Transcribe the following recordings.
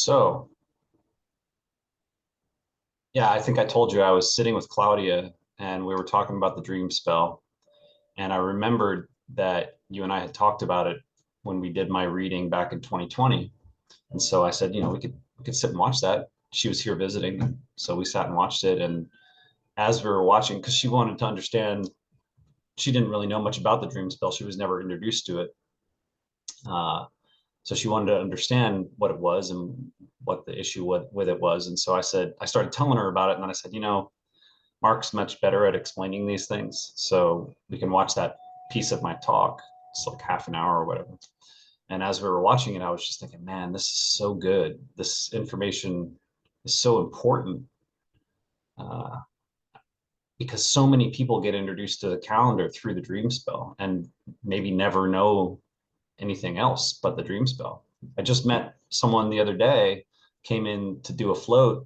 So, yeah, I think I told you I was sitting with Claudia and we were talking about the dream spell. And I remembered that you and I had talked about it when we did my reading back in 2020. And so I said, we could sit and watch that. She was here visiting, so we sat and watched it. And as we were watching, because she wanted to understand, she didn't really know much about the dream spell. She was never introduced to it. Uh, so she wanted to understand what it was and what the issue with it was. And so I started telling her about it. And then I said, Mark's much better at explaining these things. So we can watch that piece of my talk. It's like half an hour or whatever. And as we were watching it, I was just thinking, man, this is so good. This information is so important uh, because so many people get introduced to the calendar through the dream spell and maybe never know anything else but the dream spell. I just met someone the other day, came in to do a float,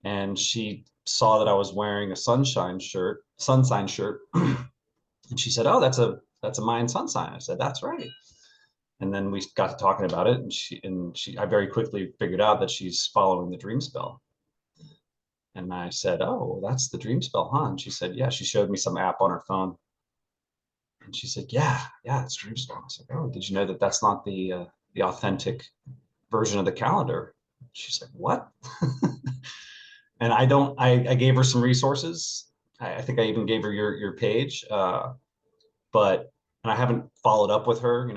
and she saw that I was wearing a sun sign shirt, and she said, "Oh, that's a Mayan sun sign." I said, "That's right." And then we got to talking about it, and I very quickly figured out that she's following the dream spell. And I said, "Oh, that's the dream spell, huh?" And she said, "Yeah." She showed me some app on her phone, and she said, "Yeah, it's dream spell." I was like, "Oh, did you know that that's not the authentic version of the calendar?" She's like, "What?" And I don't. I gave her some resources. I think I even gave her your page, but and I haven't followed up with her.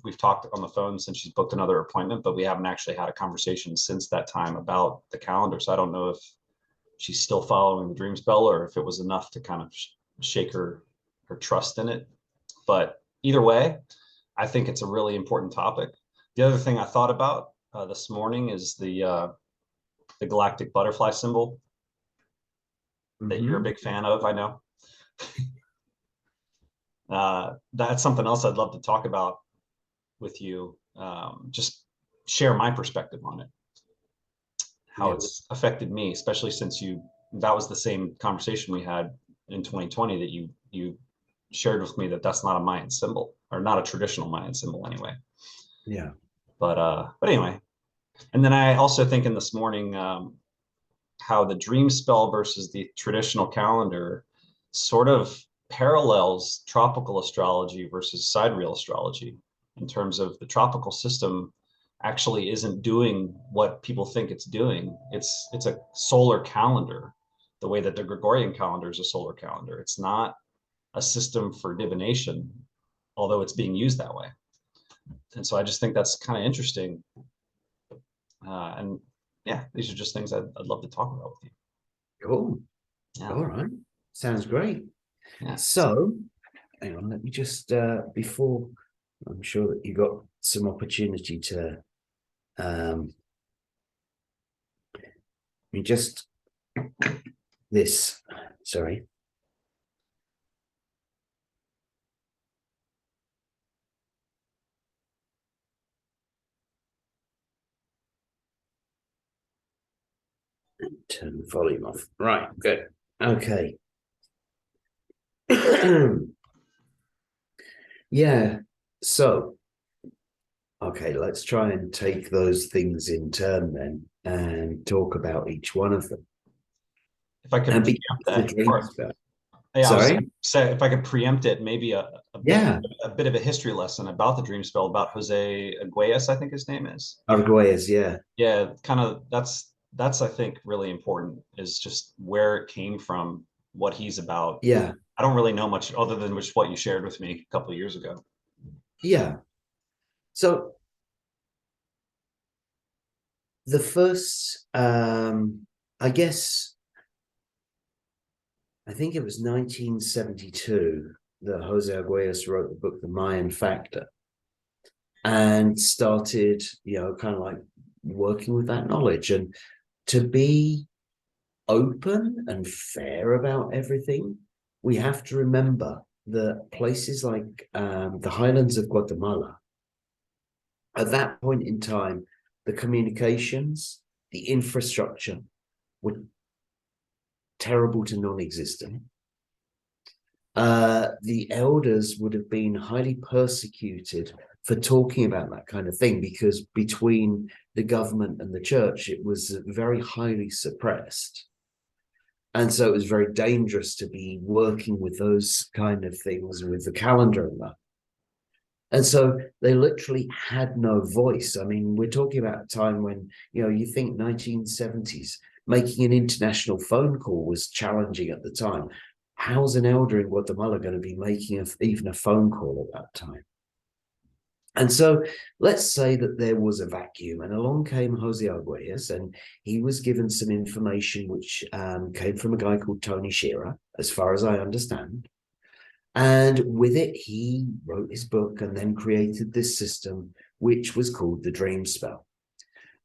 We've talked on the phone since she's booked another appointment, but we haven't actually had a conversation since that time about the calendar. So I don't know if she's still following the dream spell or if it was enough to kind of shake her trust in it. But either way, I think it's a really important topic. The other thing I thought about this morning is the galactic butterfly symbol that you're a big fan of, I know. That's something else I'd love to talk about with you. Just share my perspective on it, how it's affected me, especially since that was the same conversation we had in 2020 that you shared with me that that's not a Mayan symbol, or not a traditional Mayan symbol anyway. Yeah. But anyway, and then I also thinking this morning, how the dream spell versus the traditional calendar sort of parallels tropical astrology versus sidereal astrology, in terms of the tropical system actually isn't doing what people think it's doing. It's a solar calendar, the way that the Gregorian calendar is a solar calendar. It's not a system for divination, although it's being used that way. And so I just think that's kind of interesting. And yeah, these are just things I'd love to talk about with you. Cool. Yeah. All right. Sounds great. Yeah. So, hang on, let me just, before, I'm sure that you got some opportunity to, me just, this, sorry. Turn the volume off. Right, good. Okay. Yeah. So, okay, let's try and take those things in turn then and talk about each one of them. If I could And preempt the that, dream spell. yeah, I was Sorry? going to say if I could preempt it, maybe Yeah. a bit of a history lesson about the dream spell about Jose Arguelles, I think his name is. Arguelles, yeah. Yeah, kind of that's I think really important, is just where it came from, what he's about. Yeah. I don't really know much other than just what you shared with me a couple of years ago. Yeah. So the first, I guess, I think it was 1972 that Jose Arguelles wrote the book, The Mayan Factor, and started, kind of like working with that knowledge. And to be open and fair about everything, we have to remember that places like the highlands of Guatemala, at that point in time, the communications, the infrastructure were terrible to non-existent. The elders would have been highly persecuted for talking about that kind of thing, because between the government and the church, it was very highly suppressed. And so it was very dangerous to be working with those kind of things with the calendar and that. And so they literally had no voice. I mean, we're talking about a time when, you think 1970s, making an international phone call was challenging at the time. How's an elder in Guatemala going to be making even a phone call at that time? And so let's say that there was a vacuum, and along came Jose Arguelles, and he was given some information which came from a guy called Tony Shearer, as far as I understand. And with it, he wrote his book and then created this system, which was called the dream spell.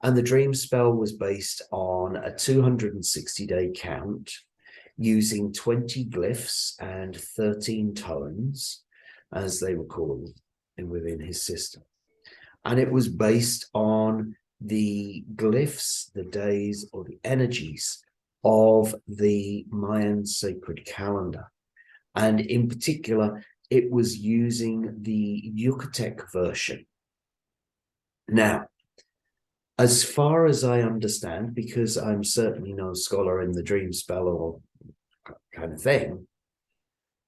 And the dream spell was based on a 260-day count using 20 glyphs and 13 tones, as they were called within his system. And it was based on the glyphs, the days, or the energies of the Mayan sacred calendar. And in particular, it was using the Yucatec version. Now, as far as I understand, because I'm certainly no scholar in the dream spell or kind of thing,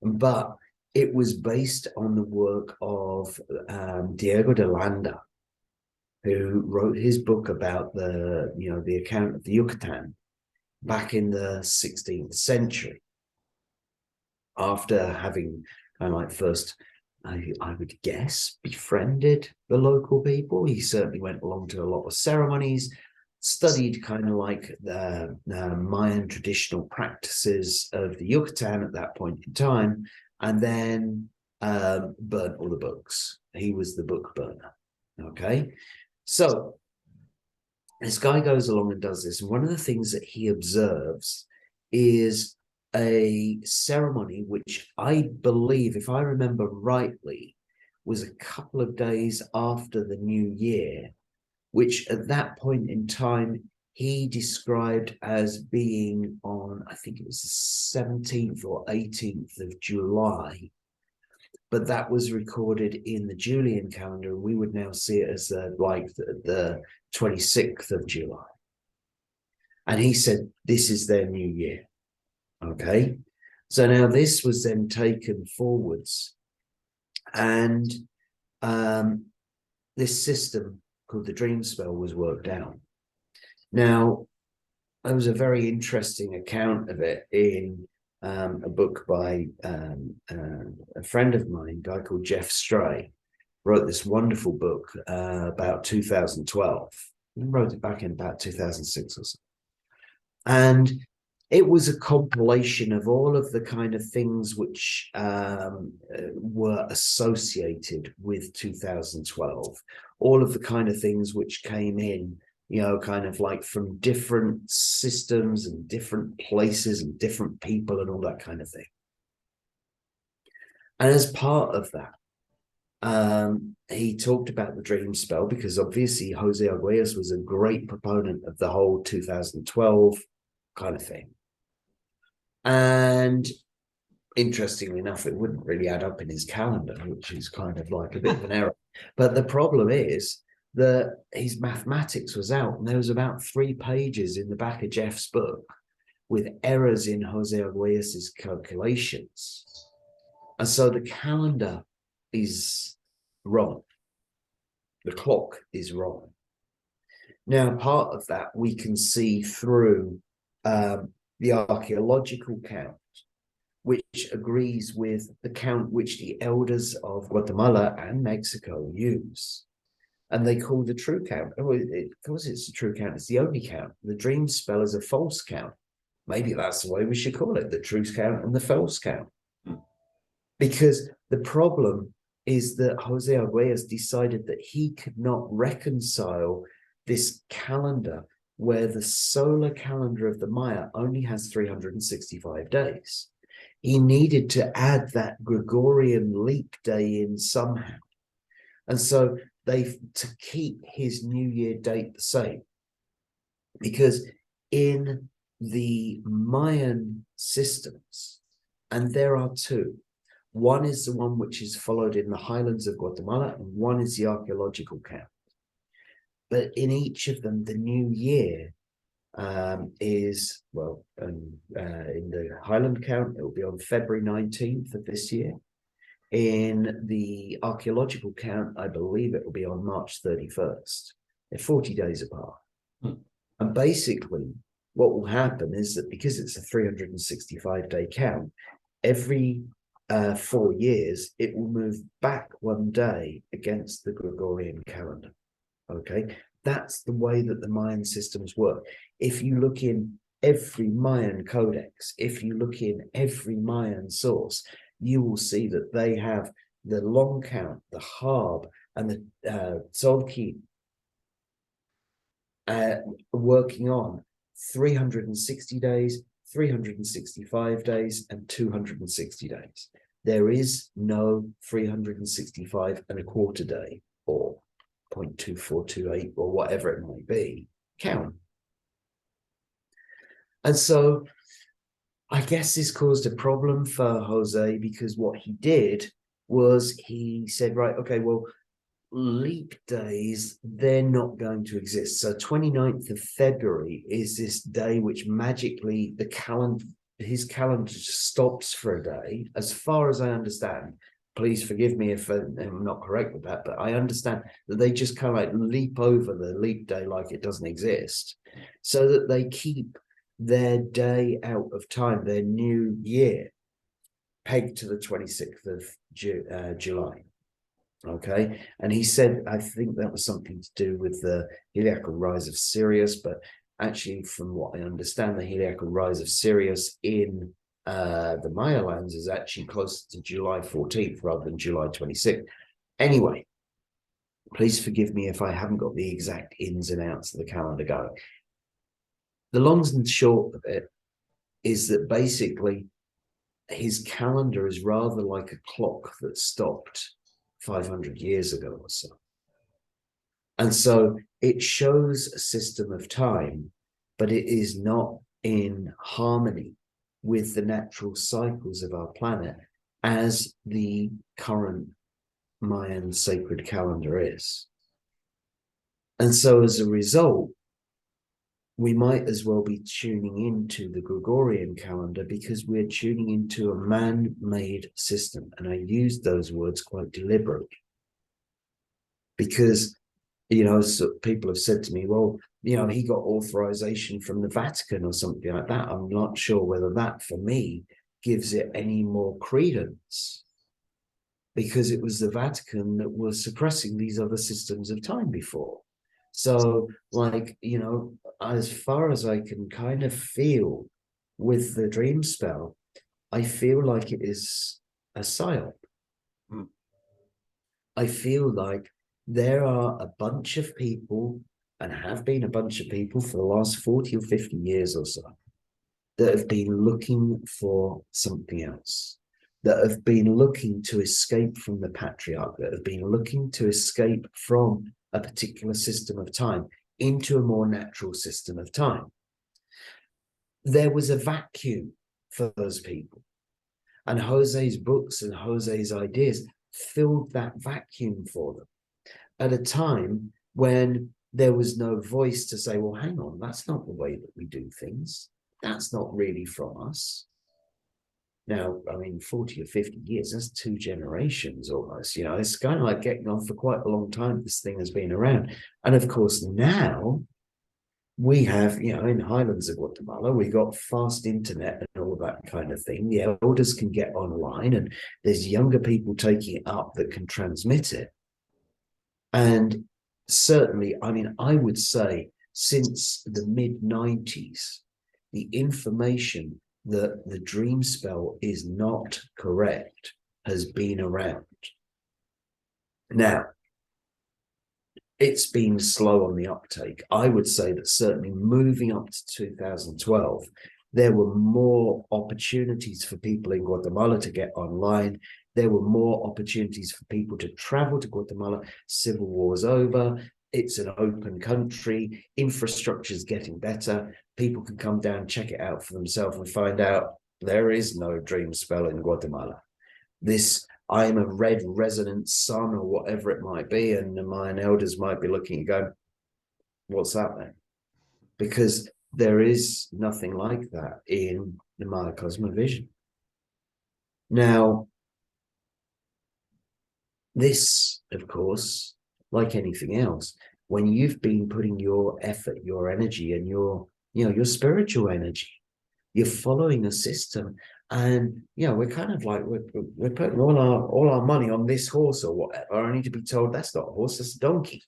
but it was based on the work of Diego de Landa, who wrote his book about the account of the Yucatan back in the 16th century, after having kind of like first, I would guess, befriended the local people. He certainly went along to a lot of ceremonies, studied kind of like the Mayan traditional practices of the Yucatan at that point in time, and then burnt all the books. He was the book burner. Okay. So this guy goes along and does this. And one of the things that he observes is a ceremony, which I believe, if I remember rightly, was a couple of days after the New Year, which at that point in time, he described as being on, I think it was the 17th or 18th of July. But that was recorded in the Julian calendar. We would now see it as the 26th of July. And he said, this is their new year. Okay. So now this was then taken forwards. And this system called the dream spell was worked out. Now, there was a very interesting account of it in a book by a friend of mine, a guy called Jeff Stray, wrote this wonderful book about 2012. He wrote it back in about 2006 or so. And it was a compilation of all of the kind of things which were associated with 2012, all of the kind of things which came in, kind of like from different systems and different places and different people and all that kind of thing. And as part of that, he talked about the dream spell, because obviously Jose Arguelles was a great proponent of the whole 2012 kind of thing. And interestingly enough, it wouldn't really add up in his calendar, which is kind of like a bit of an error. But the problem is that his mathematics was out, and there was about 3 pages in the back of Jeff's book with errors in Jose Arguelles' calculations. And so the calendar is wrong. The clock is wrong. Now, part of that we can see through the archaeological count, which agrees with the count which the elders of Guatemala and Mexico use. And they call the true count. Of course, it's the true count. It's the only count. The dream spell is a false count. Maybe that's the way we should call it, the true count and the false count. Because the problem is that Jose Arguelles decided that he could not reconcile this calendar where the solar calendar of the Maya only has 365 days. He needed to add that Gregorian leap day in somehow. And so to keep his New Year date the same, because in the Mayan systems, and there are 2, One is the one which is followed in the highlands of Guatemala, and one is the archaeological count. But in each of them, the new year is, well, in the Highland count, it will be on February 19th of this year. In the archaeological count, I believe it will be on March 31st. They're 40 days apart. And basically, what will happen is that because it's a 365-day count, every 4 years, it will move back one day against the Gregorian calendar. Okay, that's the way that the Mayan systems work. If you look in every Mayan codex, if you look in every Mayan source, you will see that they have the long count, the Harb, and the Tzolk'in working on 360 days, 365 days, and 260 days. There is no 365 and a quarter day or 0.2428 or whatever it might be count. And so I guess this caused a problem for Jose, because what he did was he said, right, okay, well, leap days, they're not going to exist. So 29th of February is this day which magically his calendar just stops for a day, as far as I understand. Please forgive me if I'm not correct with that, but I understand that they just kind of like leap over the leap day like it doesn't exist, so that they keep their day out of time, their new year, pegged to the 26th of July. Okay. And he said, I think that was something to do with the heliacal rise of Sirius, but actually, from what I understand, the heliacal rise of Sirius in the Maya lands is actually closer to July 14th rather than July 26th. Anyway, please forgive me if I haven't got the exact ins and outs of the calendar going. The long and short of it is that basically his calendar is rather like a clock that stopped 500 years ago or so. And so it shows a system of time, but it is not in harmony with the natural cycles of our planet as the current Mayan sacred calendar is. And so as a result, we might as well be tuning into the Gregorian calendar, because we're tuning into a man-made system. And I used those words quite deliberately, because, so people have said to me, well, he got authorization from the Vatican or something like that. I'm not sure whether that, for me, gives it any more credence, because it was the Vatican that was suppressing these other systems of time before. So, as far as I can kind of feel with the dream spell, I feel like it is a psyop. I feel like there are a bunch of people, and have been a bunch of people for the last 40 or 50 years or so, that have been looking for something else, that have been looking to escape from the patriarch, that have been looking to escape from a particular system of time into a more natural system of time. There was a vacuum for those people, and Jose's books and Jose's ideas filled that vacuum for them at a time when there was no voice to say, well, hang on, that's not the way that we do things. That's not really from us. Now, 40 or 50 years, that's 2 generations almost. It's kind of like getting on for quite a long time. This thing has been around. And of course, now we have, in Highlands of Guatemala, we got fast internet and all that kind of thing. The elders can get online, and there's younger people taking it up that can transmit it. And certainly, I would say since the mid-90s, the information that the dream spell is not correct has been around. Now, it's been slow on the uptake. I would say that certainly moving up to 2012, there were more opportunities for people in Guatemala to get online. There were more opportunities for people to travel to Guatemala. Civil war's over. It's an open country. Infrastructure is getting better. People can come down, check it out for themselves, and find out there is no dream spell in Guatemala. this I'm a red resonant sun or whatever it might be, and the Mayan elders might be looking and going, what's that then? Because there is nothing like that in the Maya cosmovision. Now, this, of course, like anything else, when you've been putting your effort, your energy, and your spiritual energy, you're following a system, and we're kind of like we're putting all our money on this horse or whatever, only to be told that's not a horse, that's a donkey.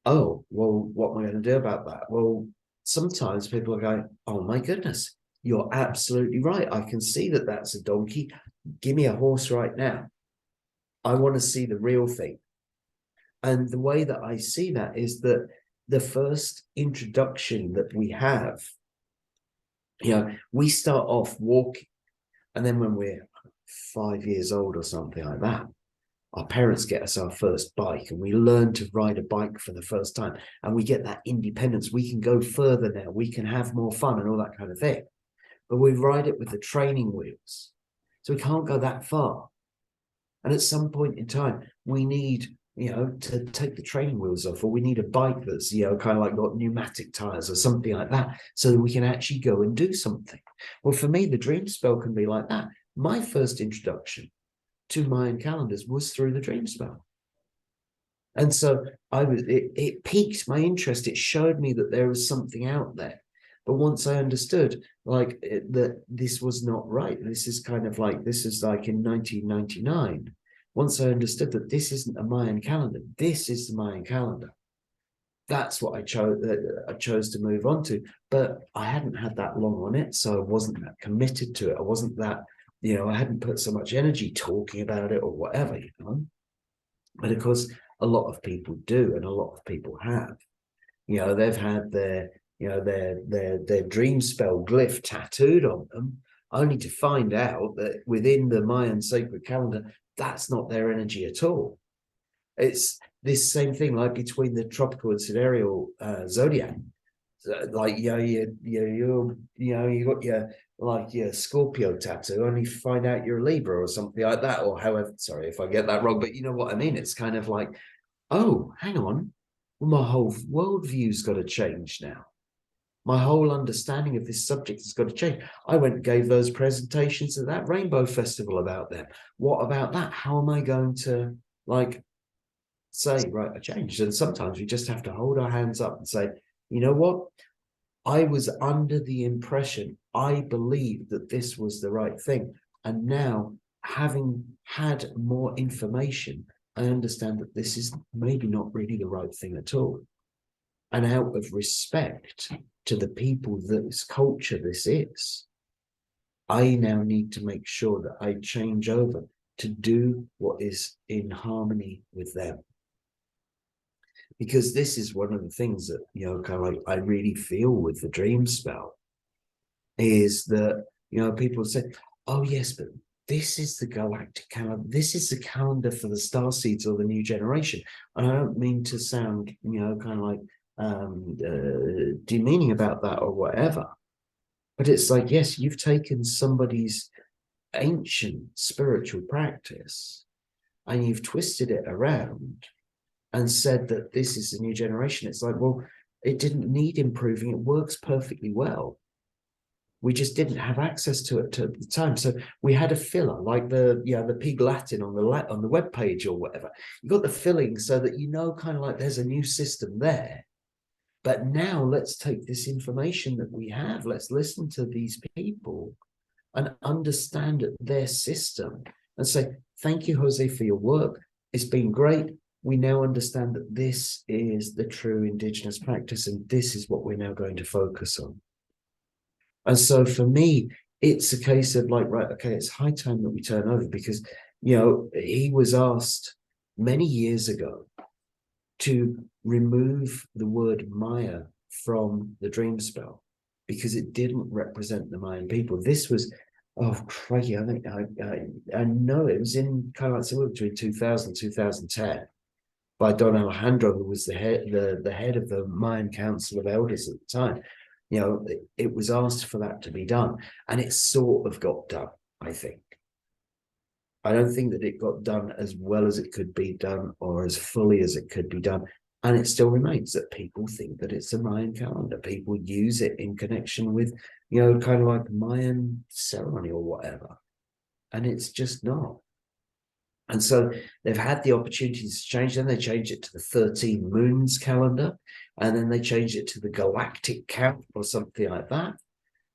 Oh, well, what am I going to do about that? Well, sometimes people are going, oh my goodness, you're absolutely right. I can see that that's a donkey. Give me a horse right now. I want to see the real thing. And the way that I see that is that the first introduction that we have, we start off walking, and then when we're 5 years old or something like that, our parents get us our first bike, and we learn to ride a bike for the first time, and we get that independence. We can go further now, we can have more fun and all that kind of thing. But we ride it with the training wheels, so we can't go that far. And at some point in time, we need to take the training wheels off, or we need a bike that's kind of like got pneumatic tires or something like that, so that we can actually go and do something. Well, for me, the dream spell can be like that. My first introduction to Mayan calendars was through the dream spell. And so it piqued my interest. It showed me that there was something out there. But once I understood that this was not right, this is like in 1999. Once I understood that this isn't a Mayan calendar, this is the Mayan calendar. That's what I chose to move on to. But I hadn't had that long on it, so I wasn't that committed to it. I wasn't that, I hadn't put so much energy talking about it or whatever, But of course, a lot of people do, and a lot of people have. They've had their dream spell glyph tattooed on them, only to find out that within the Mayan sacred calendar, that's not their energy at all. It's this same thing, like between the tropical and sidereal zodiac. Like you got your Scorpio tattoo, only find out you're a Libra or something like that, or however. Sorry if I get that wrong, but you know what I mean. It's kind of like, oh, hang on, well, my whole worldview's got to change now. My whole understanding of this subject has got to change. I went and gave those presentations at that Rainbow Festival about them. What about that? How am I going to say, right, I changed? And sometimes we just have to hold our hands up and say, you know what? I was under the impression, I believed that this was the right thing. And now, having had more information, I understand that this is maybe not really the right thing at all. And out of respect to the people whose culture this is, I now need to make sure that I change over to do what is in harmony with them. Because this is one of the things that, kind of like I really feel with the dream spell, is that, people say, oh yes, but this is the galactic calendar. This is the calendar for the star seeds or the new generation. And I don't mean to sound, kind of like demeaning about that or whatever. But it's like, yes, you've taken somebody's ancient spiritual practice and you've twisted it around and said that this is the new generation. It's like, well, it didn't need improving. It works perfectly well. We just didn't have access to it at the time. So we had a filler, like the Pig Latin on the web page or whatever. You got the filling so that kind of like there's a new system there. But now let's take this information that we have. Let's listen to these people and understand their system and say, thank you, Jose, for your work. It's been great. We now understand that this is the true indigenous practice, and this is what we're now going to focus on. And so for me, it's a case of like, right, okay, it's high time that we turn over, because, he was asked many years ago to remove the word Maya from the dream spell because it didn't represent the Mayan people. This was, oh, crikey, I think I know it was in kind of like somewhere between 2000 and 2010 by Don Alejandro, who was the head of the Mayan Council of Elders at the time. It was asked for that to be done, and it sort of got done, I think. I don't think that it got done as well as it could be done or as fully as it could be done. And it still remains that people think that it's a Mayan calendar. People use it in connection with, kind of like Mayan ceremony or whatever. And it's just not. And so they've had the opportunities to change. Then they changed it to the 13 moons calendar. And then they changed it to the galactic count or something like that.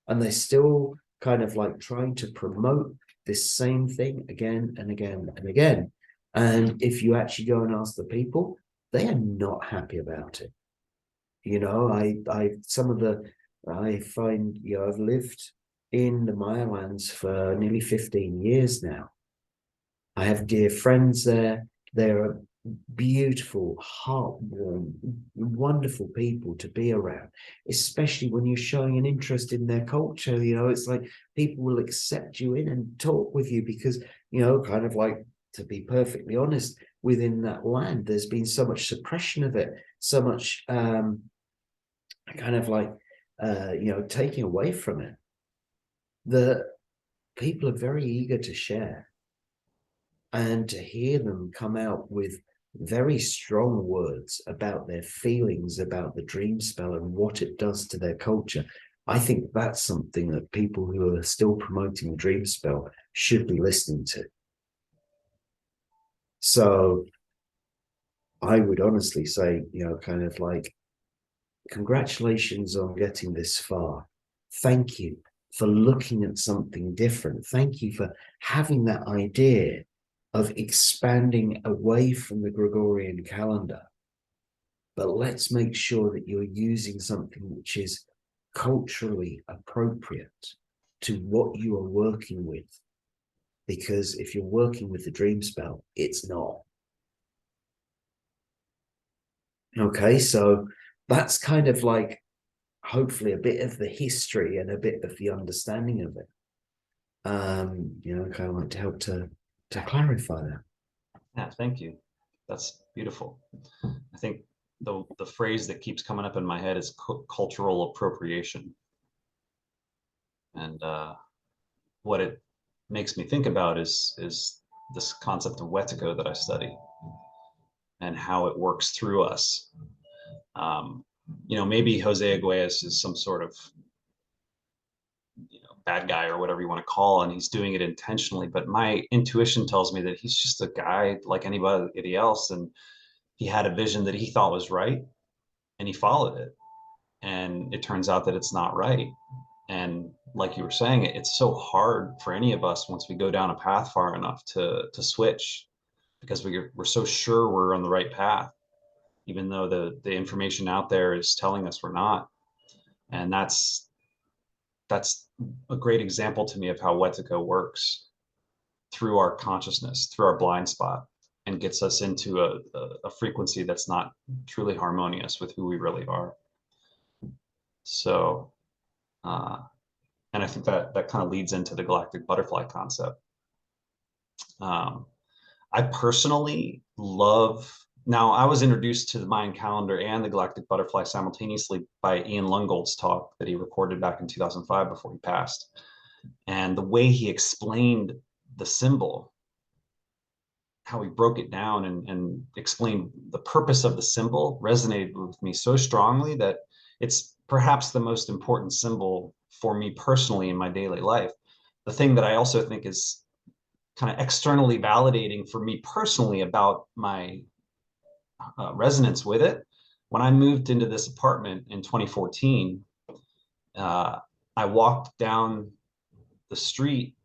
And they're still kind of like trying to promote this same thing again and again and again. And if you actually go and ask the people, they are not happy about it. I find, I've lived in the Maya lands for nearly 15 years now. I have dear friends there. They're beautiful, heartwarming, wonderful people to be around, especially when you're showing an interest in their culture. It's like people will accept you in and talk with you because, kind of like, to be perfectly honest, within that land, there's been so much suppression of it, so much kind of like, taking away from it, that people are very eager to share. And to hear them come out with very strong words about their feelings about the dream spell and what it does to their culture, I think that's something that people who are still promoting the dream spell should be listening to. So I would honestly say, kind of like, congratulations on getting this far. Thank you for looking at something different. Thank you for having that idea of expanding away from the Gregorian calendar. But let's make sure that you're using something which is culturally appropriate to what you are working with. Because if you're working with the dream spell, it's not. Okay, so that's kind of like, hopefully, a bit of the history and a bit of the understanding of it. Kind of like to help to clarify that. Yeah, thank you. That's beautiful. I think the phrase that keeps coming up in my head is cultural appropriation. And what it makes me think about is this concept of wetiko that I study and how it works through us. Maybe Jose Aguillas is some sort of bad guy or whatever you want to call, and he's doing it intentionally. But my intuition tells me that he's just a guy like anybody else, and he had a vision that he thought was right, and he followed it, and it turns out that it's not right. And like you were saying, it's so hard for any of us once we go down a path far enough to switch, because we're so sure we're on the right path, even though the information out there is telling us we're not. And that's a great example to me of how Wetiko works through our consciousness, through our blind spot, and gets us into a frequency that's not truly harmonious with who we really are. So, and I think that kind of leads into the galactic butterfly concept. I personally love, now I was introduced to the Mayan calendar and the galactic butterfly simultaneously by Ian Lungold's talk that he recorded back in 2005 before he passed. And the way he explained the symbol, how he broke it down and explained the purpose of the symbol, resonated with me so strongly that it's perhaps the most important symbol for me personally in my daily life. The thing that I also think is kind of externally validating for me personally about my resonance with it, when I moved into this apartment in 2014, I walked down the street.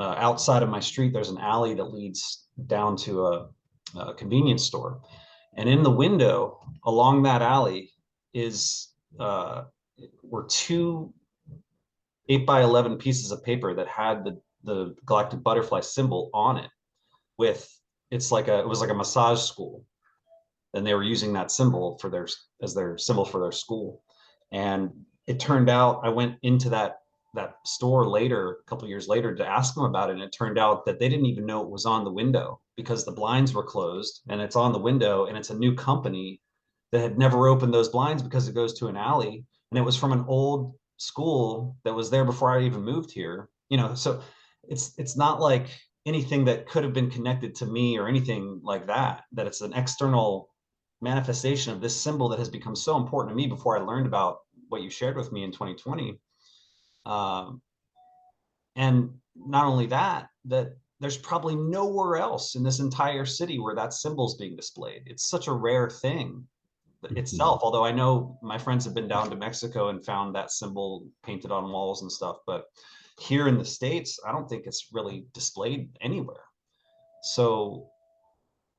Outside of my street, there's an alley that leads down to a convenience store. And in the window along that alley were two 8x11 pieces of paper that had the galactic butterfly symbol on it. It was like a massage school, and they were using that symbol as their symbol for their school. And it turned out, I went into that store later, a couple of years later, to ask them about it, and it turned out that they didn't even know it was on the window because the blinds were closed, and it's on the window, and it's a new company that had never opened those blinds because it goes to an alley, and it was from an old school that was there before I even moved here. So it's not like anything that could have been connected to me or anything like that, that it's an external manifestation of this symbol that has become so important to me before I learned about what you shared with me in 2020. Um, and not only that, that there's probably nowhere else in this entire city where that symbol's being displayed. It's such a rare thing itself, although I know my friends have been down to Mexico and found that symbol painted on walls and stuff, but here in the States, I don't think it's really displayed anywhere. So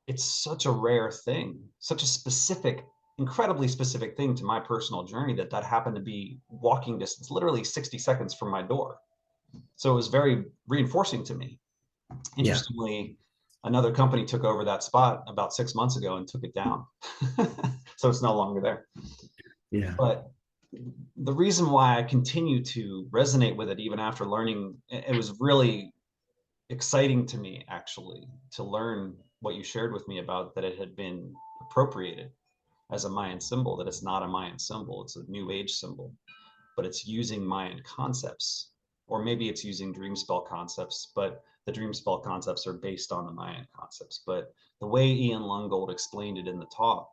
it's such a rare thing, such a specific, incredibly specific thing to my personal journey that happened to be walking distance, literally 60 seconds from my door. So it was very reinforcing to me. Yeah. Interestingly, another company took over that spot about 6 months ago and took it down. So it's no longer there. Yeah. But the reason why I continue to resonate with it, even after learning, it was really exciting to me, actually, to learn what you shared with me about that it had been appropriated as a Mayan symbol, that it's not a Mayan symbol, it's a New Age symbol, but it's using Mayan concepts, or maybe it's using dream spell concepts, but the dream spell concepts are based on the Mayan concepts. But the way Ian Lungold explained it in the talk,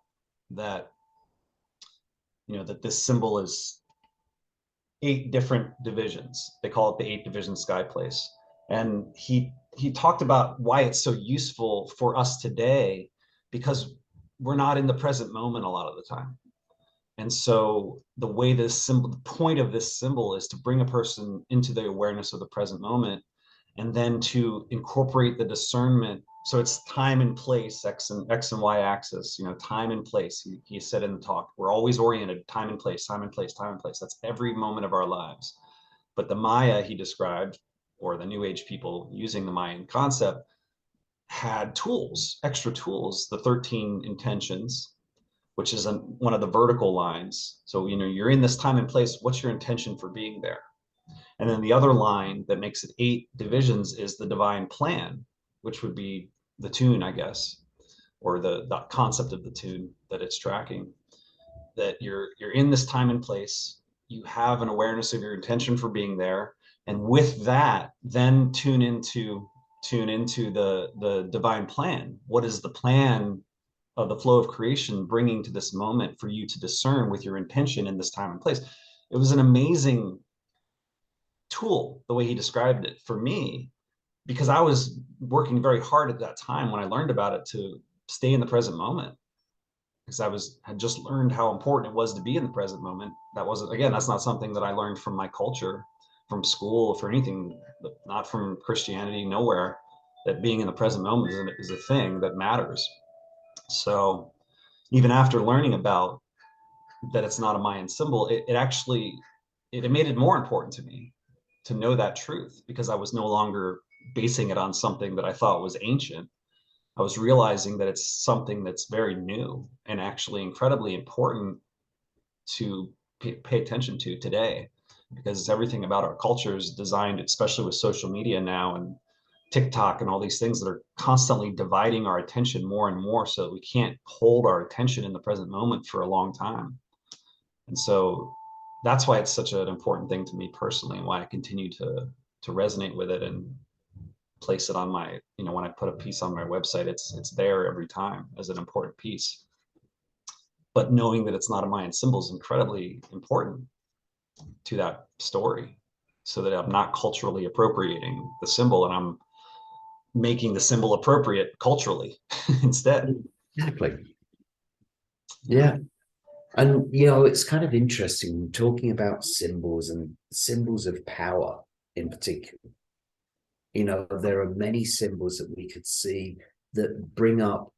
that that this symbol is 8 different divisions. They call it the 8 division sky place. And he talked about why it's so useful for us today, because we're not in the present moment a lot of the time. And so the way this symbol, the point of this symbol is to bring a person into the awareness of the present moment, and then to incorporate the discernment. So it's time and place, X and Y axis, time and place. He said in the talk, we're always oriented time and place, time and place, time and place. That's every moment of our lives. But the Maya he described, or the New Age people using the Mayan concept, had tools, extra tools, the 13 intentions, which is one of the vertical lines. So, you're in this time and place. What's your intention for being there? And then the other line that makes it 8 divisions is the divine plan, which would be the tune, I guess, or the concept of the tune that it's tracking. That you're in this time and place. You have an awareness of your intention for being there, and with that, then tune into the divine plan. What is the plan of the flow of creation bringing to this moment for you to discern with your intention in this time and place? It was an amazing tool, the way he described it for me, because I was working very hard at that time when I learned about it to stay in the present moment, because had just learned how important it was to be in the present moment. That wasn't, again, that's not something that I learned from my culture, from school, for anything, not from Christianity, nowhere, that being in the present moment is a thing that matters. So even after learning about that it's not a Mayan symbol, it actually, it made it more important to me to know that truth, because I was no longer basing it on something that I thought was ancient. I was realizing that it's something that's very new and actually incredibly important to pay attention to today, because everything about our culture is designed, especially with social media now and TikTok and all these things that are constantly dividing our attention more and more, so that we can't hold our attention in the present moment for a long time. And so that's why it's such an important thing to me personally, and why I continue to resonate with it and place it on my, when I put a piece on my website, it's there every time as an important piece. But knowing that it's not a Mayan symbol is incredibly important to that story, so that I'm not culturally appropriating the symbol, and I'm making the symbol appropriate culturally instead. Exactly. Yeah. And, it's kind of interesting talking about symbols and symbols of power in particular. There are many symbols that we could see that bring up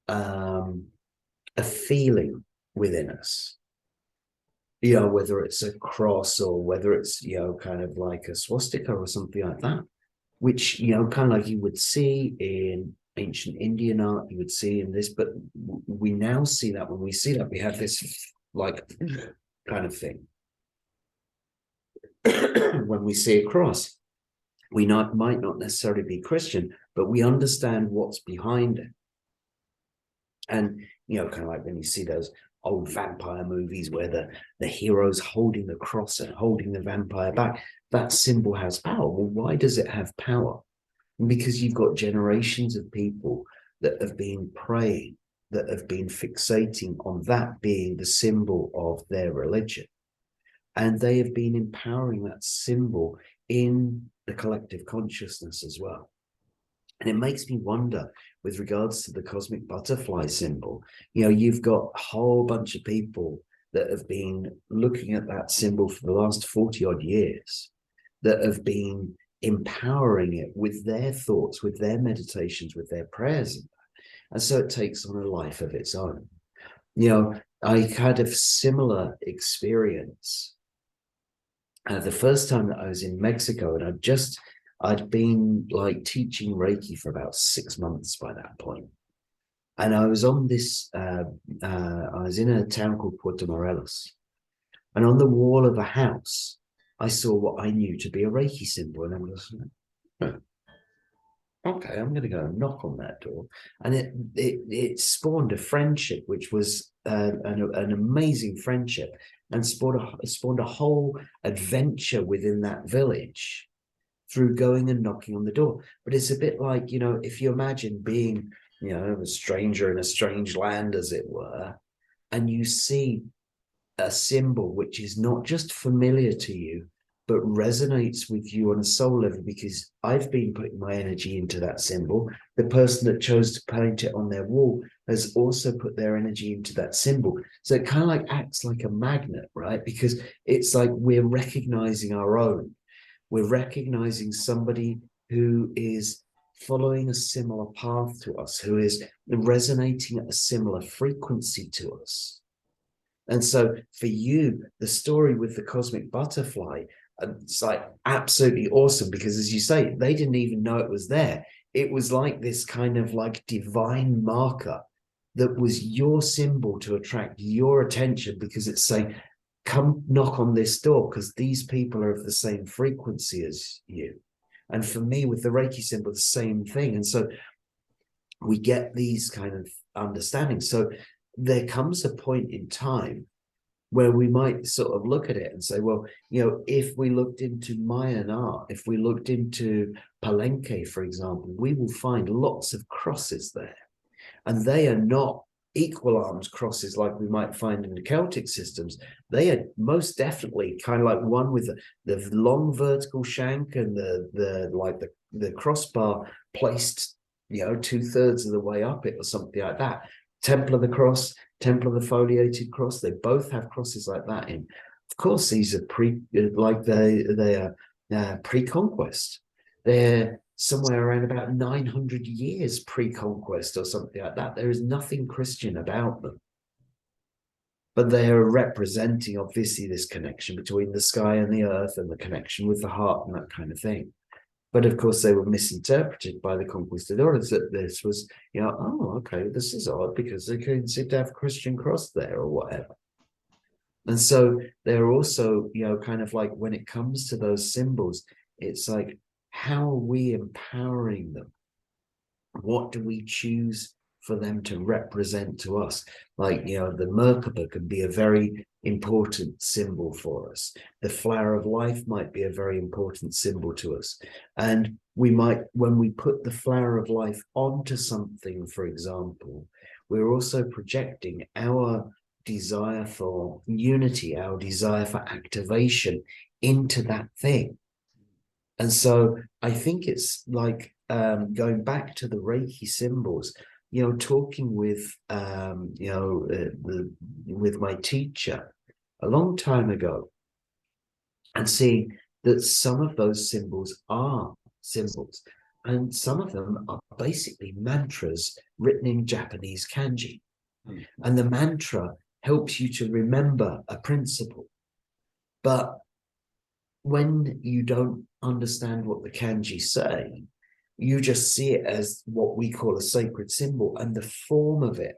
a feeling within us. Whether it's a cross or whether it's, kind of like a swastika or something like that, which, kind of like you would see in ancient Indian art, you would see in this, but we now see that when we see that, we have this like kind of thing. When we see a cross, we might not necessarily be Christian, but we understand what's behind it. And, kind of like when you see those old vampire movies where the hero's holding the cross and holding the vampire back, that symbol has power. Well, why does it have power? because you've got generations of people that have been praying, that have been fixating on that being the symbol of their religion. And they have been empowering that symbol in the collective consciousness as well. And it makes me wonder, with regards to the cosmic butterfly symbol, you've got a whole bunch of people that have been looking at that symbol for the last 40 odd years, that have been empowering it with their thoughts, with their meditations, with their prayers. And so it takes on a life of its own. I had a similar experience the first time that I was in Mexico, and I'd been like teaching Reiki for about 6 months by that point. And I was on this, I was in a town called Puerto Morelos. And on the wall of a house, I saw what I knew to be a Reiki symbol. And I was like, okay, I'm going to go and knock on that door. And it spawned a friendship, which was an amazing friendship, and spawned a whole adventure within that village through going and knocking on the door. But it's a bit like, if you imagine being, a stranger in a strange land, as it were, and you see a symbol which is not just familiar to you, but resonates with you on a soul level, because I've been putting my energy into that symbol. The person that chose to paint it on their wall has also put their energy into that symbol. So it kind of like acts like a magnet, right? Because it's like we're recognizing our own. We're recognizing somebody who is following a similar path to us, who is resonating at a similar frequency to us. And so for you, the story with the cosmic butterfly, it's like absolutely awesome, because as you say, they didn't even know it was there. It was like this kind of like divine marker that was your symbol to attract your attention, because it's saying, come knock on this door, because these people are of the same frequency as you. And for me, with the Reiki symbol, the same thing. And so we get these kind of understandings. So there comes a point in time where we might sort of look at it and say, well, if we looked into Mayan art, if we looked into Palenque, for example, we will find lots of crosses there. And they are not equal arms crosses like we might find in the Celtic systems. They are most definitely kind of like one with the long vertical shank and the crossbar placed, 2/3 of the way up it or something like that. Temple of the Cross, Temple of the Foliated Cross, they both have crosses like that in. Of course, these are pre-conquest. They're somewhere around about 900 years pre-conquest or something like that. There is nothing Christian about them. But they are representing, obviously, this connection between the sky and the earth, and the connection with the heart and that kind of thing. But of course, they were misinterpreted by the conquistadors that this was, oh, okay, this is odd because they couldn't seem to have a Christian cross there or whatever. And so they're also, kind of like when it comes to those symbols, it's like, how are we empowering them? What do we choose for them to represent to us? Like, the Merkaba can be a very important symbol for us. The flower of life might be a very important symbol to us. And we might, when we put the flower of life onto something, for example, we're also projecting our desire for unity, our desire for activation into that thing. And so I think it's like going back to the Reiki symbols, talking with, with my teacher a long time ago, and seeing that some of those symbols are symbols, and some of them are basically mantras written in Japanese kanji. And the mantra helps you to remember a principle. But when you don't understand what the kanji say, you just see it as what we call a sacred symbol, and the form of it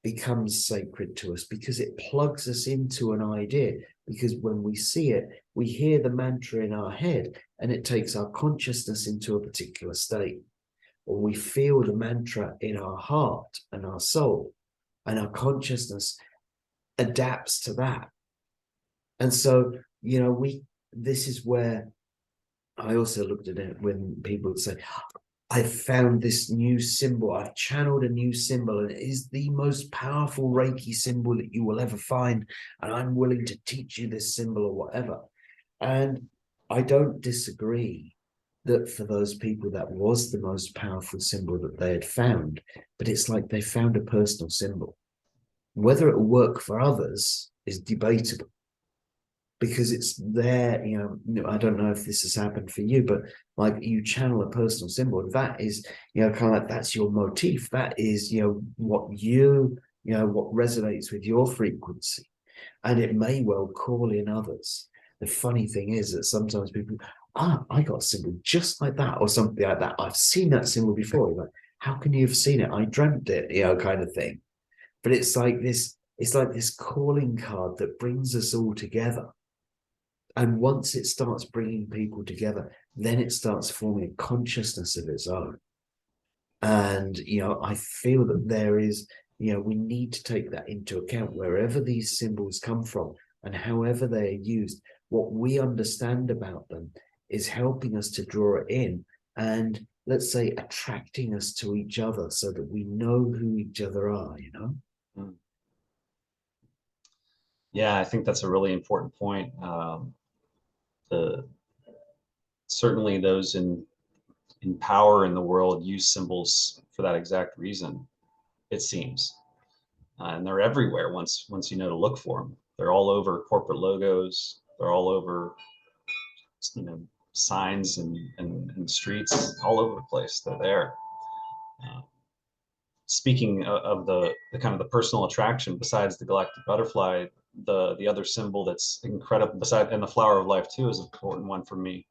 becomes sacred to us because it plugs us into an idea. Because when we see it, we hear the mantra in our head and it takes our consciousness into a particular state. Or we feel the mantra in our heart and our soul, and our consciousness adapts to that. And so, this is where I also looked at it when people would say, I've found this new symbol. I've channeled a new symbol, and it is the most powerful Reiki symbol that you will ever find. And I'm willing to teach you this symbol or whatever. And I don't disagree that for those people, that was the most powerful symbol that they had found. But it's like they found a personal symbol. Whether it will work for others is debatable because it's there. I don't know if this has happened for you, but like you channel a personal symbol, that is, kind of like that's your motif. That is, what resonates with your frequency. And it may well call in others. The funny thing is that sometimes people, I got a symbol just like that, or something like that. I've seen that symbol before. You're like, how can you have seen it? I dreamt it, kind of thing. But it's like this calling card that brings us all together. And once it starts bringing people together, then it starts forming a consciousness of its own. And, I feel that there is, we need to take that into account wherever these symbols come from and however they are used. What we understand about them is helping us to draw it in and, let's say, attracting us to each other so that we know who each other are. Mm. Yeah, I think that's a really important point. The certainly those in power in the world use symbols for that exact reason, it seems. And they're everywhere once you know to look for them. They're all over corporate logos. They're all over, you know, signs and streets all over the place. They're there. Uh, Speaking of the kind of the personal attraction, besides the galactic butterfly, the other symbol that's incredible, beside and the flower of life too is an important one for me.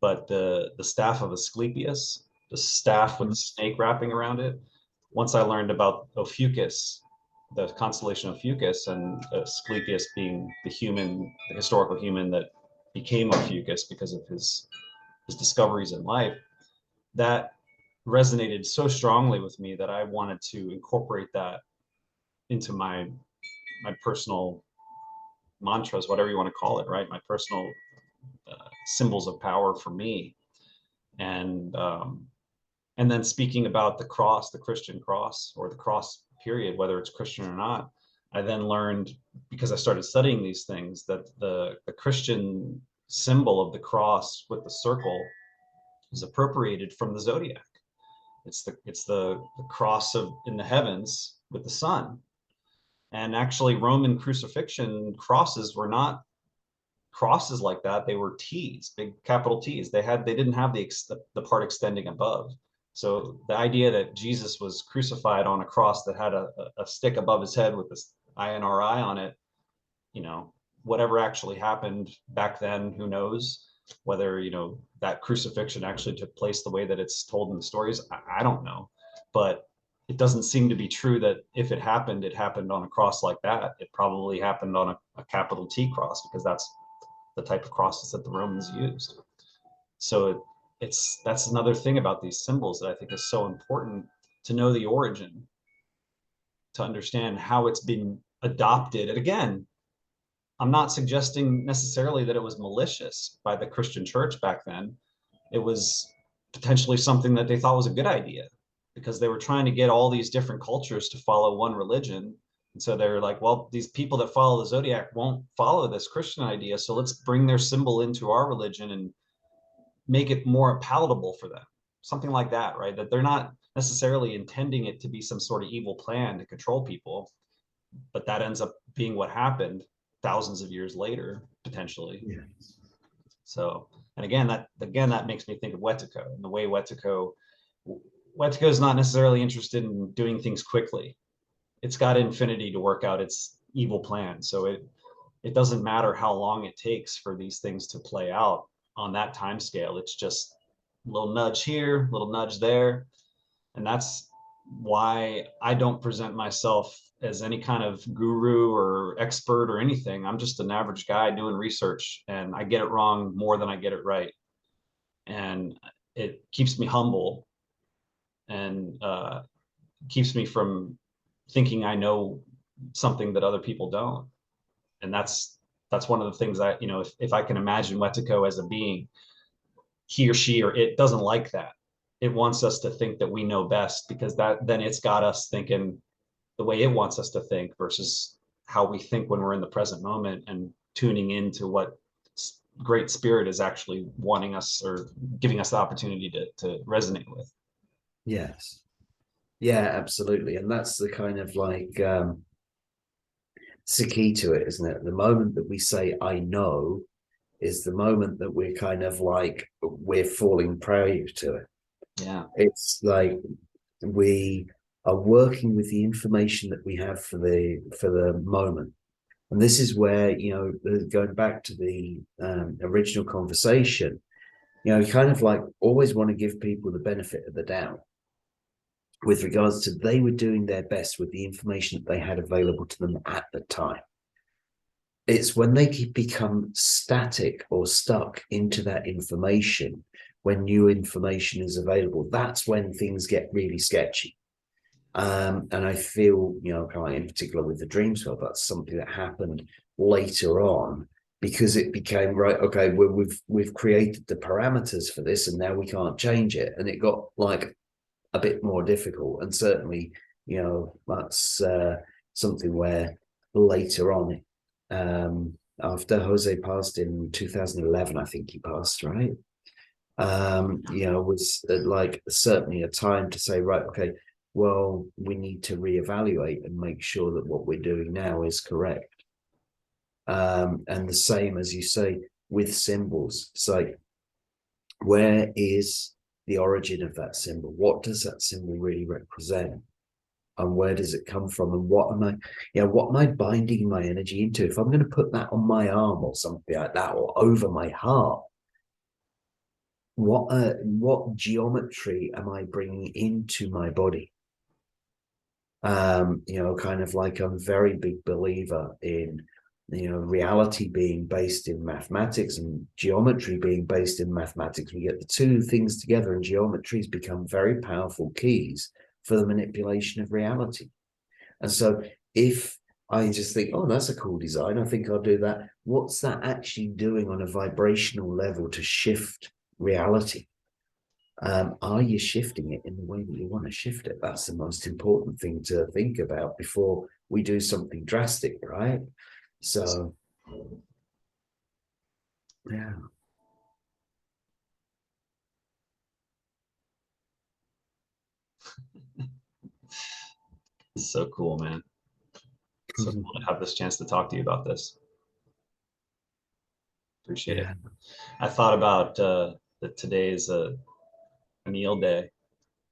But the staff of Asclepius, the staff with the snake wrapping around it. Once I learned about Ophiuchus, the constellation of Ophiuchus, and Asclepius being the historical human that became Ophiuchus because of his discoveries in life, that resonated so strongly with me that I wanted to incorporate that into my personal mantras, whatever you want to call it, right? My personal symbols of power for me. And and then speaking about the cross, the Christian cross, or the cross period, whether it's Christian or not, I then learned, because I started studying these things, that the Christian symbol of the cross with the circle is appropriated from the zodiac. It's the cross of in the heavens with the sun. And actually, Roman crucifixion crosses were not crosses like that. They were T's, big capital T's. They didn't have the part extending above. So the idea that Jesus was crucified on a cross that had a stick above his head with this INRI on it, you know, whatever actually happened back then, who knows? Whether, that crucifixion actually took place the way that it's told in the stories, I don't know. But it doesn't seem to be true that if it happened on a cross like that. It probably happened on a capital T cross, because that's the type of crosses that the Romans used. So that's another thing about these symbols that I think is so important, to know the origin, to understand how it's been adopted. And again, I'm not suggesting necessarily that it was malicious by the Christian church back then. It was potentially something that they thought was a good idea, because they were trying to get all these different cultures to follow one religion. And so they're like, well, these people that follow the zodiac won't follow this Christian idea, so let's bring their symbol into our religion and make it more palatable for them. Something like that, right? That they're not necessarily intending it to be some sort of evil plan to control people, but that ends up being what happened thousands of years later, potentially. Yeah. So, and that makes me think of Wetiko, and the way Wetiko is not necessarily interested in doing things quickly. It's got infinity to work out its evil plan. So it doesn't matter how long it takes for these things to play out on that time scale. It's just a little nudge here, a little nudge there. And that's why I don't present myself as any kind of guru or expert or anything. I'm just an average guy doing research, and I get it wrong more than I get it right. And it keeps me humble, and keeps me from thinking I know something that other people don't. And that's one of the things that, if I can imagine Wetiko as a being, he or she or it doesn't like that. it wants us to think that we know best, because that then it's got us thinking the way it wants us to think versus how we think when we're in the present moment and tuning into what great spirit is actually wanting us or giving us the opportunity to resonate with. Yes. Yeah, absolutely. And that's the kind of like it's the key to it, isn't it? The moment that we say I know is the moment that we're kind of like we're falling prey to it. Yeah. It's like we are working with the information that we have for the moment. And this is where, going back to the original conversation, you kind of like always want to give people the benefit of the doubt with regards to they were doing their best with the information that they had available to them at the time. It's when they become static or stuck into that information, when new information is available, that's when things get really sketchy. And I feel, kind of in particular with the dream spell, that's something that happened later on, because it became right. Okay, we've created the parameters for this, and now we can't change it, and it got like a bit more difficult. And certainly, that's something where later on, after Jose passed in 2011, I think he passed, right? Was like certainly a time to say, right, okay, well, we need to reevaluate and make sure that what we're doing now is correct. And the same, as you say, with symbols. It's like, where is the origin of that symbol? What does that symbol really represent? And where does it come from? And what am I binding my energy into? If I'm going to put that on my arm or something like that, or over my heart, what geometry am I bringing into my body? Kind of like I'm a very big believer in, reality being based in mathematics and geometry being based in mathematics. We get the two things together, and geometries become very powerful keys for the manipulation of reality. And so if I just think, oh, that's a cool design, I think I'll do that. What's that actually doing on a vibrational level to shift reality? Are you shifting it in the way that you want to shift it? That's the most important thing to think about before we do something drastic, right? So, yeah. It's so cool, man. So cool to have this chance to talk to you about this. Appreciate it. Yeah. I thought about that today's a Anil day,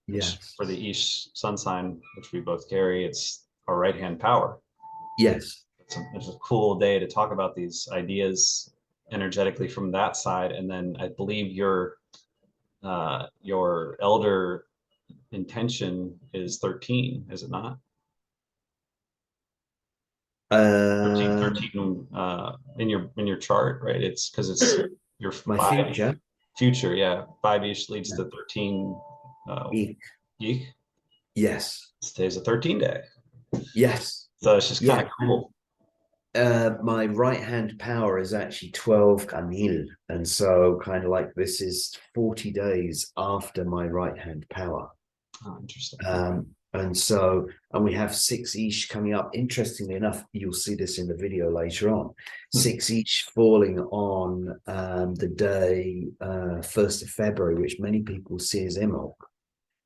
which Yes. for the Ish sun sign, which we both carry, it's our right hand power. Yes. It's a cool day to talk about these ideas energetically from that side. And then I believe your elder intention is 13, is it not? 13, Uh, 13 in your chart, right? It's because it's your my five future. future, yeah. 5 ish leads Yeah. to 13 geek. Yes. Today's a 13 day. Yes. So it's just kind Yeah. of cool. My right hand power is actually 12 Anil. And so kind of like this is 40 days after my right hand power. Oh, interesting. And we have 6 Ish coming up. Interestingly enough, you'll see this in the video later on. 6 Ish falling on the day 1st of February, which many people see as Imbolc.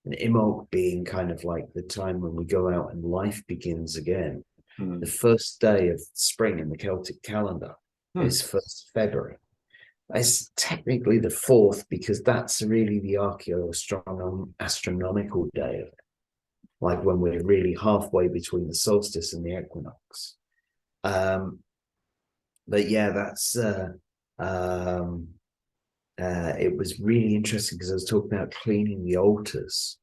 And Imbolc being kind of like the time when we go out and life begins again. The first day of spring in the Celtic calendar is 1st February. It's technically the 4th because that's really the astronomical day of it, like when we're really halfway between the solstice and the equinox. But yeah, that's it was really interesting because I was talking about cleaning the altars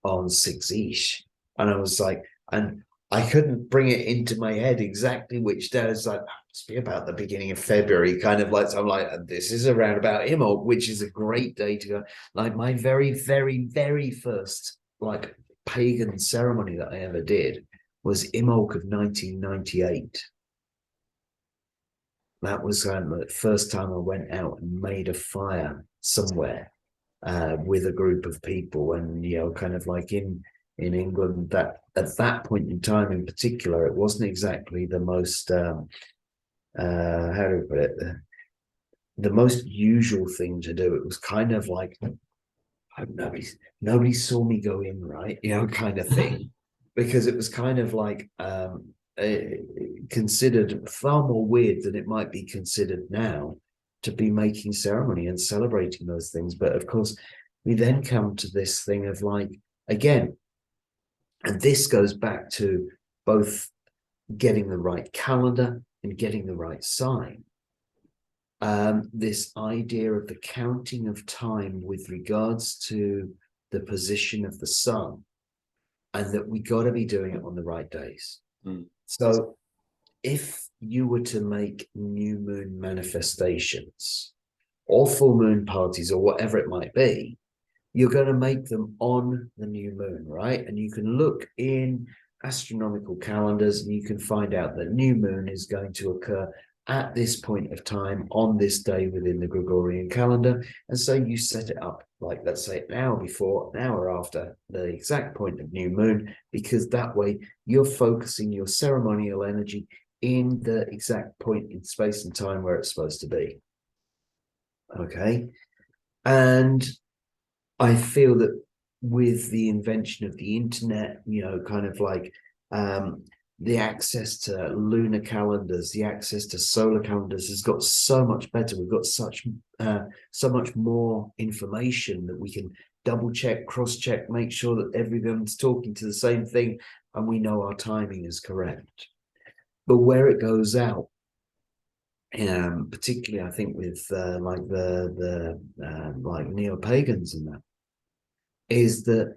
on 6 Ish, and I was like, and I couldn't bring it into my head exactly which day. I was like, that must be about the beginning of February, kind of like, so I'm like, this is around about Imbolc, which is a great day to go. Like my very, very, very first like pagan ceremony that I ever did was Imbolc of 1998. That was the first time I went out and made a fire somewhere with a group of people. And kind of like in England, that at that point in time in particular, it wasn't exactly the most how do we put it, the most usual thing to do. It was kind of like, nobody saw me go in, right? Kind of thing. Because it was kind of like considered far more weird than it might be considered now to be making ceremony and celebrating those things. But of course, we then come to this thing of like, again, and this goes back to both getting the right calendar and getting the right sign. This idea of the counting of time with regards to the position of the sun, and that we got to be doing it on the right days. So if you were to make new moon manifestations or full moon parties or whatever it might be, you're going to make them on the new moon, right? And you can look in astronomical calendars and you can find out that new moon is going to occur at this point of time on this day within the Gregorian calendar. And so you set it up like, let's say, an hour before, an hour after the exact point of new moon, because that way you're focusing your ceremonial energy in the exact point in space and time where it's supposed to be. Okay. And I feel that with the invention of the internet, kind of like the access to lunar calendars, the access to solar calendars has got so much better. We've got so much more information that we can double check, cross check, make sure that everyone's talking to the same thing and we know our timing is correct. But where it goes out, particularly I think with like the like neo-pagans and that, is that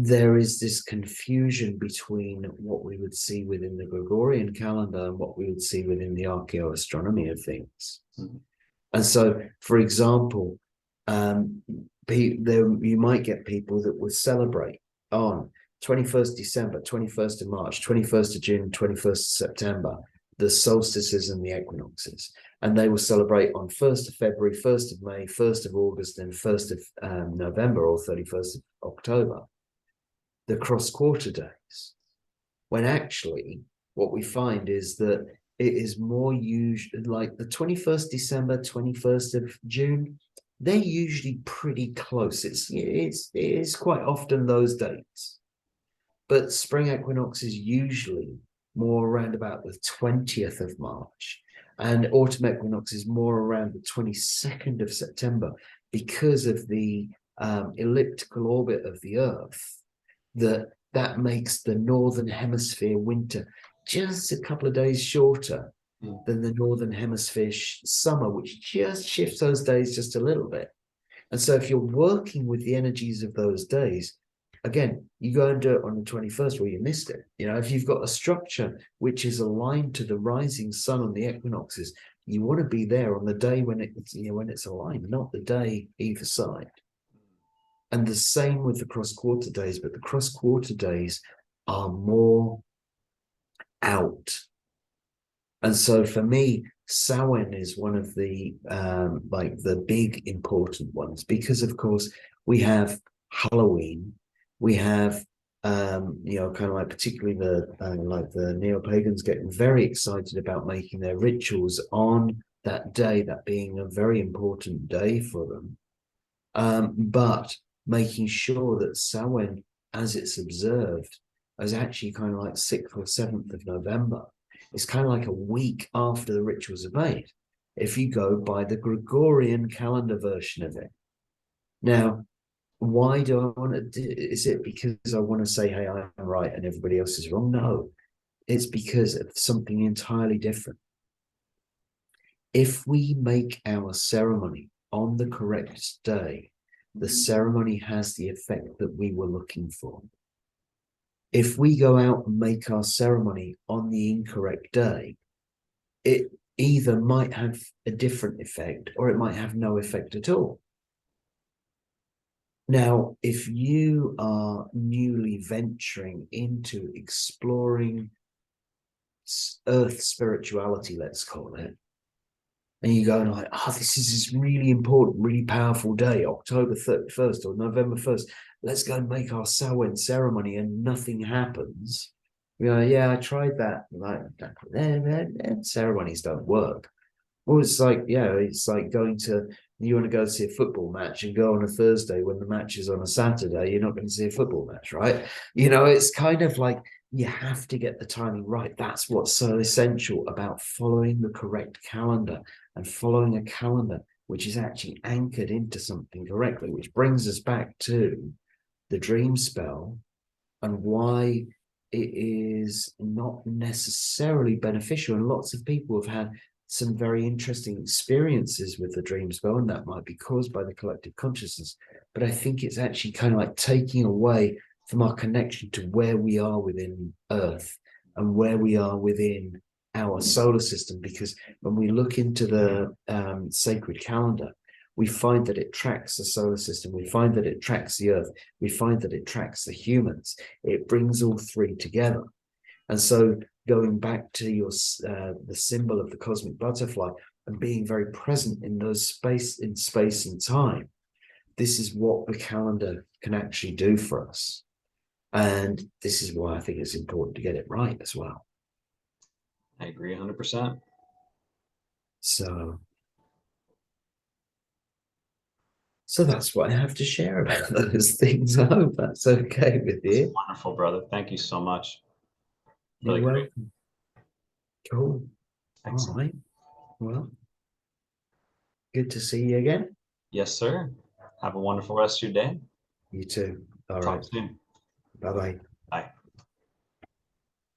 there is this confusion between what we would see within the Gregorian calendar and what we would see within the archaeoastronomy of things. And so, for example, you might get people that would celebrate on 21st December, 21st of March, 21st of June, 21st of September, the solstices and the equinoxes. And they will celebrate on 1st of February, 1st of May, 1st of August, and 1st of November or 31st of October, the cross-quarter days. When actually what we find is that it is more usual, like the 21st December, 21st of June, they're usually pretty close. It is quite often those dates. But spring equinox is usually more around about the 20th of March. And autumn equinox is more around the 22nd of September because of the elliptical orbit of the Earth, that makes the northern hemisphere winter just a couple of days shorter than the northern hemisphere summer, which just shifts those days just a little bit. And so if you're working with the energies of those days, again, you go and do it on the 21st where you missed it. If you've got a structure which is aligned to the rising sun on the equinoxes, you want to be there on the day when it's aligned, not the day either side. And the same with the cross-quarter days, but the cross-quarter days are more out. And so for me, Samhain is one of the like the big important ones, because of course we have Halloween, we have kind of like particularly the neo-pagans getting very excited about making their rituals on that day, that being a very important day for them. But making sure that Samhain, as it's observed, is actually kind of like 6th or 7th of November. It's kind of like a week after the rituals are made, if you go by the Gregorian calendar version of it. Now, why do I want to do it? Is it because I want to say, hey, I'm right and everybody else is wrong? No, it's because of something entirely different. If we make our ceremony on the correct day, the ceremony has the effect that we were looking for. If we go out and make our ceremony on the incorrect day, it either might have a different effect or it might have no effect at all. Now, if you are newly venturing into exploring earth spirituality, let's call it, and you go like, oh, this is this really important, really powerful day, October 31st or November 1st. Let's go and make our Samhain ceremony, and nothing happens. You go, yeah, I tried that. Like, ceremonies don't work. Well, it's like, yeah, it's like going to, you want to go see a football match and go on a Thursday when the match is on a Saturday, you're not going to see a football match, right? It's kind of like you have to get the timing right. That's what's so essential about following the correct calendar and following a calendar which is actually anchored into something correctly, which brings us back to the dream spell and why it is not necessarily beneficial. And lots of people have had some very interesting experiences with the dream spell, and that might be caused by the collective consciousness. But I think it's actually kind of like taking away from our connection to where we are within Earth and where we are within our solar system. Because when we look into the sacred calendar, we find that it tracks the solar system, we find that it tracks the Earth, we find that it tracks the humans. It brings all three together. And so going back to your the symbol of the cosmic butterfly and being very present in those space and time, this is what the calendar can actually do for us. And this is why I think it's important to get it right as well. I agree 100%. So that's what I have to share about those things. I hope that's okay with That's you. wonderful, brother. Thank you so much. You're Really great. welcome. Cool. All Excellent. right. Well, good to see you again. Yes, sir. Have a wonderful rest of your day. You too. All right. Talk soon. Bye bye.